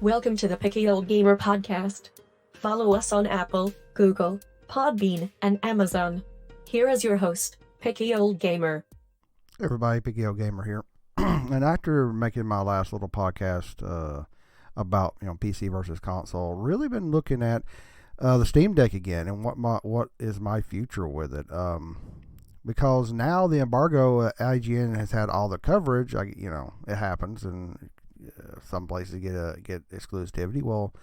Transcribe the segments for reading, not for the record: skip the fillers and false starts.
Welcome to the Picky Old Gamer podcast. Follow us on Apple, Google, Podbean, and Amazon. Here is your host, Picky Old Gamer. Hey everybody, Picky Old Gamer here. And after making my last little podcast about PC versus console, really been looking at the Steam Deck again and what is my future with it. Because now the embargo, IGN has had all the coverage. It happens, and some places get exclusivity. Well,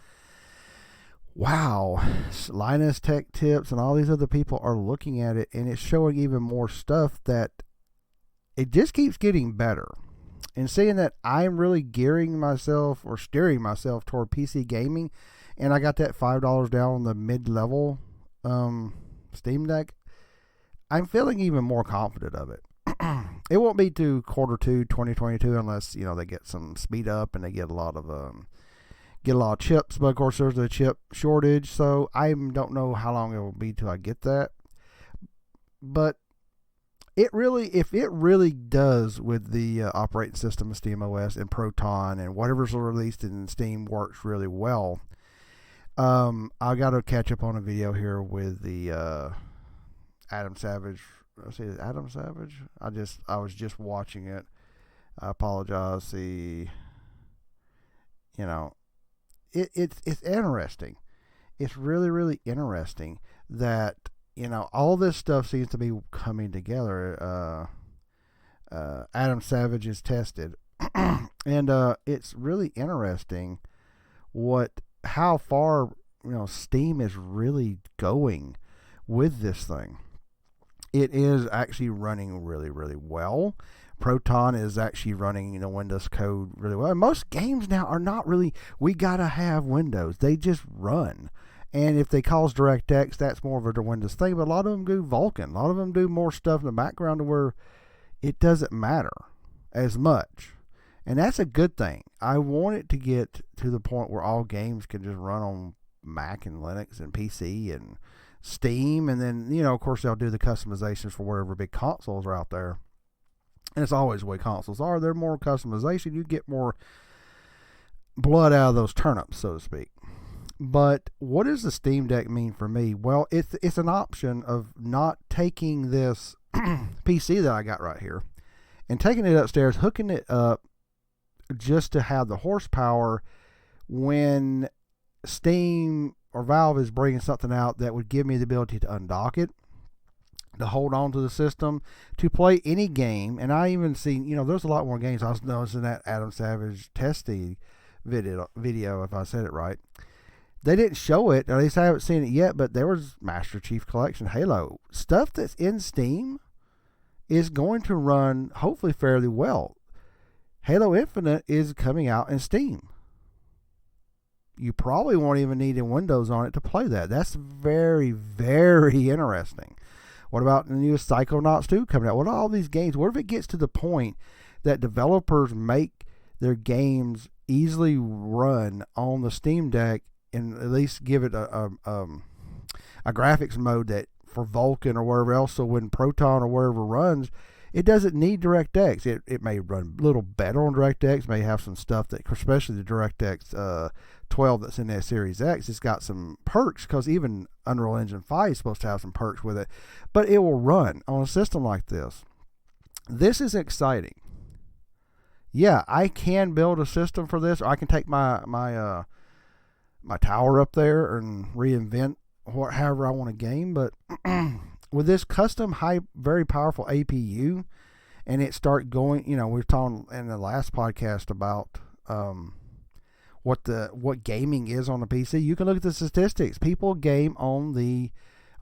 wow, Linus Tech Tips and all these other people are looking at it, and it's showing even more stuff that it just keeps getting better. And seeing that I'm really steering myself toward PC gaming, and I got that $5 down on the mid-level Steam Deck, I'm feeling even more confident of it. It won't be to quarter 2 2022 unless they get some speed up and they get a lot of chips. But of course there's a chip shortage, so I don't know how long it will be till I get that. But if it really does with the operating system of SteamOS and Proton and whatever's released in Steam works really well, I got to catch up on a video here with the Adam Savage. See, Adam Savage? I was just watching it. I apologize. It's interesting. It's really, really interesting that all this stuff seems to be coming together. Adam Savage is tested, and it's really interesting how far Steam is really going with this thing. It is actually running really, really well. Proton is actually running Windows code really well. And most games now are not really, we gotta have Windows. They just run. And if they cause DirectX, that's more of a Windows thing. But a lot of them do Vulkan. A lot of them do more stuff in the background to where it doesn't matter as much. And that's a good thing. I want it to get to the point where all games can just run on Mac and Linux and PC and Steam. And then, of course, they'll do the customizations for whatever big consoles are out there. And it's always the way consoles are. They're more customization. You get more blood out of those turnips, so to speak. But what does the Steam Deck mean for me? Well, it's an option of not taking this PC that I got right here and taking it upstairs, hooking it up just to have the horsepower when Steam or Valve is bringing something out that would give me the ability to undock it, to hold on to the system, to play any game. And I even seen, there's a lot more games. I was noticing that Adam Savage testing video, if I said it right. They didn't show it, or at least I haven't seen it yet, but there was Master Chief Collection, Halo. Stuff that's in Steam is going to run hopefully fairly well. Halo Infinite is coming out in Steam. You probably won't even need a Windows on it to play that. That's very, very interesting. What about the newest Psychonauts 2 coming out? What are all these games? What if it gets to the point that developers make their games easily run on the Steam Deck and at least give it a graphics mode that for Vulkan or wherever else, so when Proton or wherever runs, it doesn't need DirectX. It may run a little better on DirectX, may have some stuff that, especially the DirectX 12 that's in that Series X, it's got some perks, because even Unreal Engine 5 is supposed to have some perks with it. But it will run on a system like this. This is exciting. Yeah, I can build a system for this, or I can take my tower up there and reinvent however I want to game. But with this custom high, very powerful APU, and it start going, we were talking in the last podcast about what gaming is on the PC. You can look at the statistics. People game on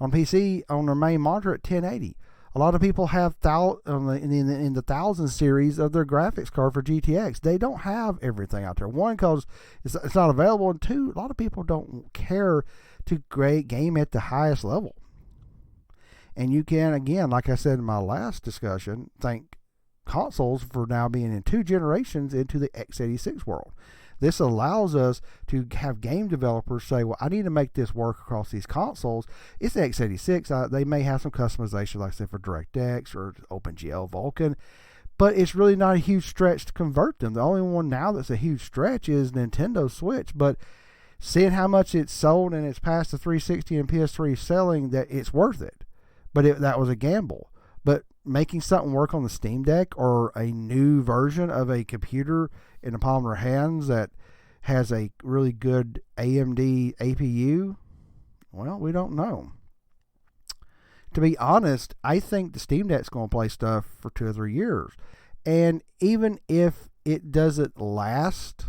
PC on their main monitor at 1080. A lot of people have in the 1000 series of their graphics card for GTX. They don't have everything out there. One, because it's not available, and two, a lot of people don't care to game at the highest level. And you can, again, like I said in my last discussion, thank consoles for now being in 2 generations into the x86 world. This allows us to have game developers say, well, I need to make this work across these consoles. It's x86. They may have some customization, like I said, for DirectX or OpenGL Vulkan. but it's really not a huge stretch to convert them. The only one now that's a huge stretch is Nintendo Switch, but seeing how much it's sold and it's past the 360 and PS3 selling, that it's worth it. But that was a gamble. But making something work on the Steam Deck or a new version of a computer in the palm of our hands that has a really good AMD APU, well, we don't know. To be honest, I think the Steam Deck's going to play stuff for 2 or 3 years. And even if it doesn't last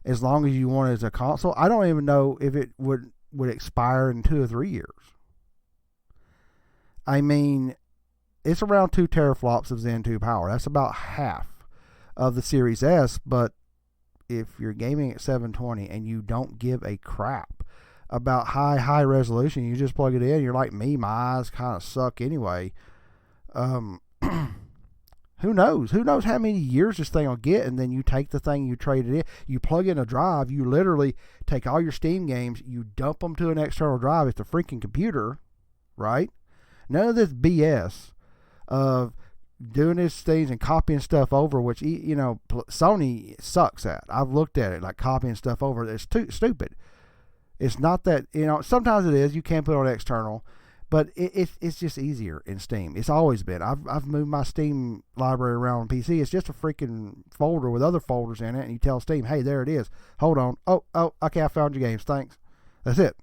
as long as you want it as a console, I don't even know if it would expire in 2 or 3 years. I mean, it's around 2 teraflops of Zen 2 power. That's about half of the Series S, but if you're gaming at 720 and you don't give a crap about high resolution, you just plug it in, you're like me, my eyes kind of suck anyway. Who knows how many years this thing will get, and then you take the thing, you trade it in, you plug in a drive, you literally take all your Steam games, you dump them to an external drive. It's a freaking computer, right? None of this BS of doing these things and copying stuff over, which, you know, Sony sucks at. I've looked at it, like copying stuff over. It's too stupid. It's not that, you know, sometimes it is. You can put it on external, but it's just easier in Steam. It's always been. I've moved my Steam library around on PC. It's just a freaking folder with other folders in it, and you tell Steam, hey, there it is. Hold on. Oh, okay, I found your games. Thanks. That's it.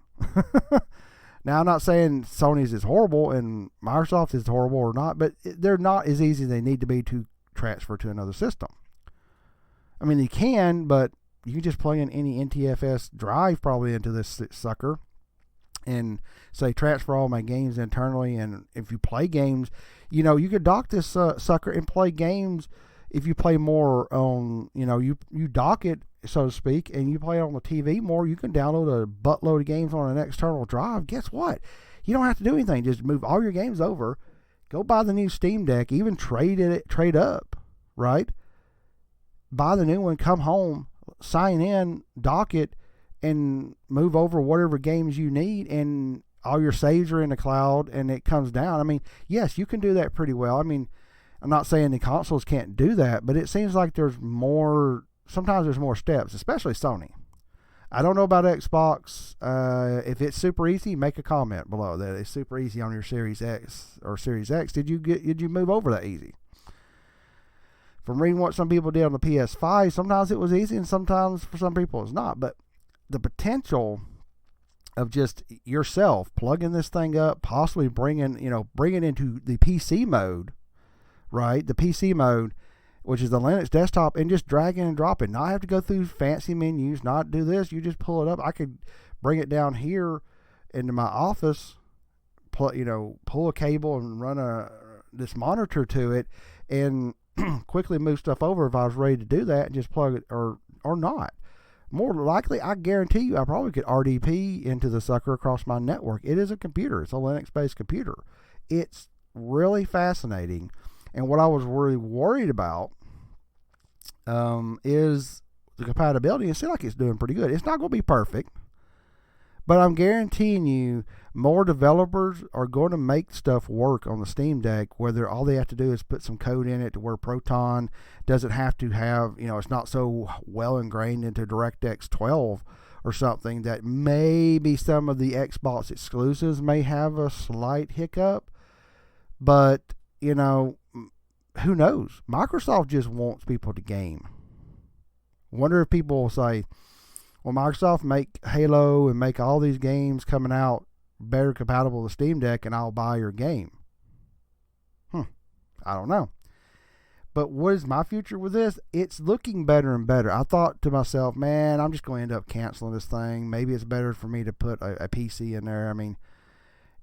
Now, I'm not saying Sony's is horrible and Microsoft is horrible or not, but they're not as easy as they need to be to transfer to another system. I mean, you can, but you can just plug in any NTFS drive probably into this sucker and say transfer all my games internally. And if you play games, you know, you could dock this sucker and play games. If you play more on, you know, you dock it, so to speak, and you play it on the TV more, you can download a buttload of games on an external drive. Guess what? You don't have to do anything. Just move all your games over. Go buy the new Steam Deck. Even trade up, right? Buy the new one, come home, sign in, dock it, and move over whatever games you need, and all your saves are in the cloud, and it comes down. I mean, yes, you can do that pretty well. I mean, I'm not saying the consoles can't do that, but it seems like sometimes there's more steps, especially Sony. I don't know about Xbox. If it's super easy, make a comment below that it's super easy on your Series X or Series X. Did you move over that easy? From reading what some people did on the PS5, sometimes it was easy and sometimes for some people it's not. But the potential of just yourself plugging this thing up, possibly bringing it into the PC mode, right? The PC mode, which is the Linux desktop, and just dragging and dropping. Not have to go through fancy menus, not do this. You just pull it up. I could bring it down here into my office, pull a cable and run this monitor to it, and quickly move stuff over if I was ready to do that, and just plug it or not. More likely, I guarantee you, I probably could RDP into the sucker across my network. It is a computer. It's a Linux-based computer. It's really fascinating. And what I was really worried about is the compatibility. It seems like it's doing pretty good. It's not going to be perfect, but I'm guaranteeing you more developers are going to make stuff work on the Steam Deck, whether all they have to do is put some code in it to where Proton doesn't have to have, it's not so well ingrained into DirectX 12 or something that maybe some of the Xbox exclusives may have a slight hiccup. But, who knows? Microsoft just wants people to game. Wonder if people will say, well, Microsoft make Halo and make all these games coming out better compatible with Steam Deck, and I'll buy your game. I don't know. But what is my future with this? It's looking better and better. I thought to myself, man, I'm just going to end up canceling this thing. Maybe it's better for me to put a PC in there. I mean,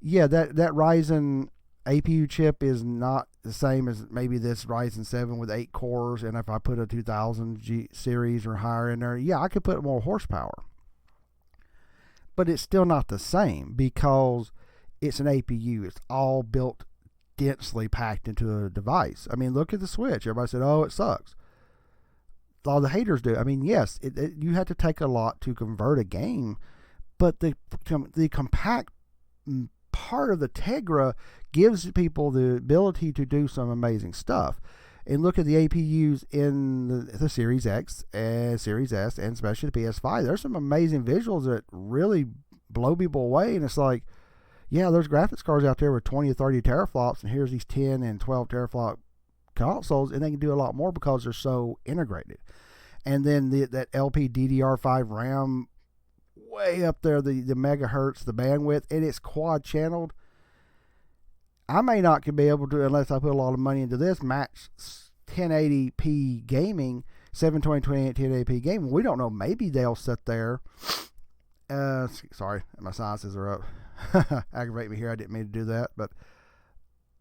yeah, that Ryzen APU chip is not the same as maybe this Ryzen 7 with 8 cores, and if I put a 2000 series or higher in there, yeah, I could put more horsepower. But it's still not the same because it's an APU. It's all built densely packed into a device. I mean, look at the Switch. Everybody said, oh, it sucks. A lot of the haters do. I mean, yes, you have to take a lot to convert a game, but the compact part of the Tegra gives people the ability to do some amazing stuff. and look at the APUs in the Series X and Series S, and especially the PS5. There's some amazing visuals that really blow people away, and it's like, yeah, there's graphics cards out there with 20 or 30 teraflops, and here's these 10 and 12 teraflop consoles, and they can do a lot more because they're so integrated. And then that LPDDR5 RAM, way up there, the megahertz, the bandwidth, and it's quad channeled. I may not be able to, unless I put a lot of money into this, match 1080p gaming, 720, 1080p gaming. We don't know. Maybe they'll sit there. Sorry, my sinuses are up. Aggravate me here. I didn't mean to do that, but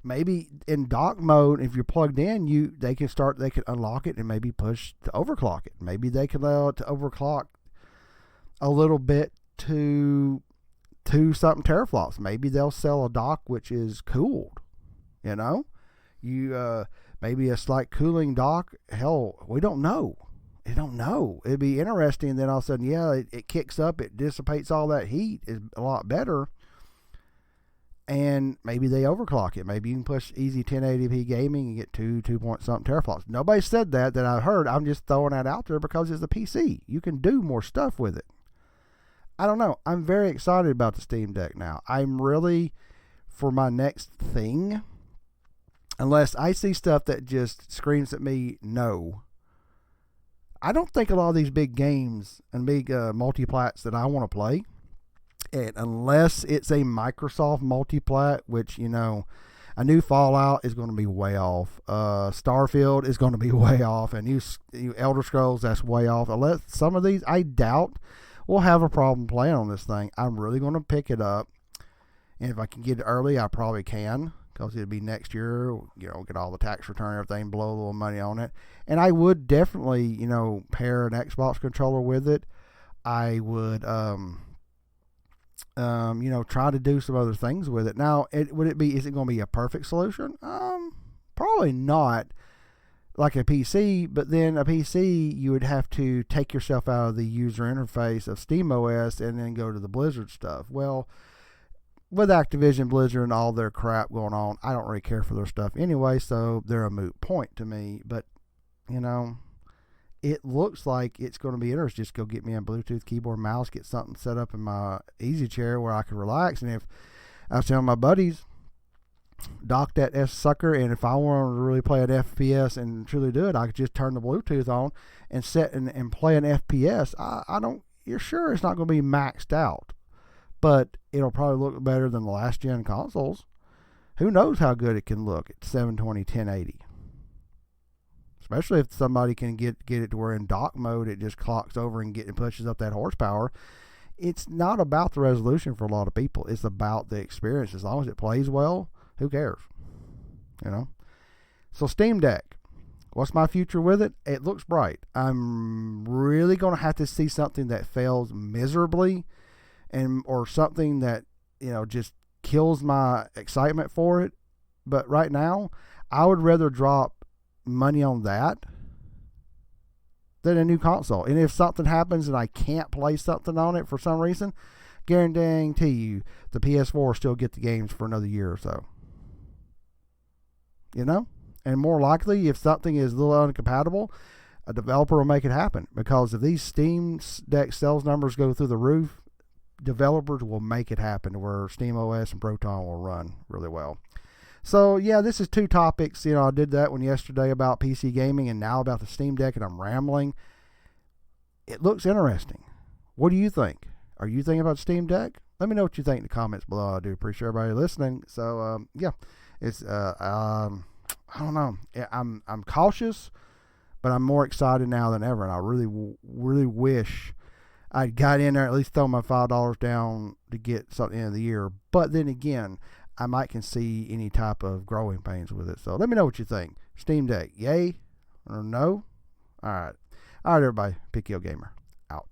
maybe in dock mode, if you're plugged in, they can unlock it and maybe push to overclock it. Maybe they can allow it to overclock a little bit to something teraflops. Maybe they'll sell a dock which is cooled. Maybe a slight cooling dock. Hell, we don't know. I don't know. It'd be interesting. Then all of a sudden, it kicks up, it dissipates all that heat, is a lot better. And maybe they overclock it. Maybe you can push easy 1080p gaming and get 2 point something teraflops. Nobody said that I heard. I'm just throwing that out there because it's a PC. You can do more stuff with it. I don't know. I'm very excited about the Steam Deck now. I'm really, for my next thing, unless I see stuff that just screams at me, no. I don't think a lot of these big games and big multiplats that I want to play, and unless it's a Microsoft multiplat, which, a new Fallout is going to be way off. Starfield is going to be way off. A new Elder Scrolls, that's way off. Unless some of these, I doubt we'll have a problem playing on this thing. I'm really going to pick it up. And if I can get it early, I probably can. Because it'll be next year. Get all the tax return, everything, blow a little money on it. And I would definitely, pair an Xbox controller with it. I would, try to do some other things with it. Now, is it going to be a perfect solution? Probably not like a PC, but then a PC, you would have to take yourself out of the user interface of SteamOS and then go to the Blizzard stuff. Well, with Activision Blizzard and all their crap going on, I don't really care for their stuff anyway, so they're a moot point to me. But, it looks like it's going to be interesting. Just go get me a Bluetooth keyboard, mouse, get something set up in my easy chair where I can relax. And if I was telling my buddies, dock that sucker, and if I want to really play an FPS and truly do it, I could just turn the Bluetooth on and set and play an FPS. You're sure it's not going to be maxed out, but it'll probably look better than the last gen consoles. Who knows how good it can look at 720, 1080. Especially if somebody can get it to where in dock mode it just clocks over and pushes up that horsepower. It's not about the resolution for a lot of people. It's about the experience. As long as it plays well, who cares? So Steam Deck, what's my future with it? It looks bright. I'm really going to have to see something that fails miserably, or something that just kills my excitement for it. But right now, I would rather drop money on that than a new console. And if something happens and I can't play something on it for some reason, guarantee you the PS4 will still get the games for another year or so. And more likely, if something is a little uncompatible, a developer will make it happen. Because if these Steam Deck sales numbers go through the roof, developers will make it happen where SteamOS and Proton will run really well. So, yeah, this is 2 topics. I did that one yesterday about PC gaming and now about the Steam Deck, and I'm rambling. It looks interesting. What do you think? Are you thinking about Steam Deck? Let me know what you think in the comments below. I do appreciate everybody listening. So, it's, I don't know. I'm cautious, but I'm more excited now than ever, and I really wish I got in there, at least throw my $5 down to get something in the year. But then again, I might can see any type of growing pains with it. So let me know what you think. Steam Deck, yay or no? All right, everybody. Picky Old Gamer, out.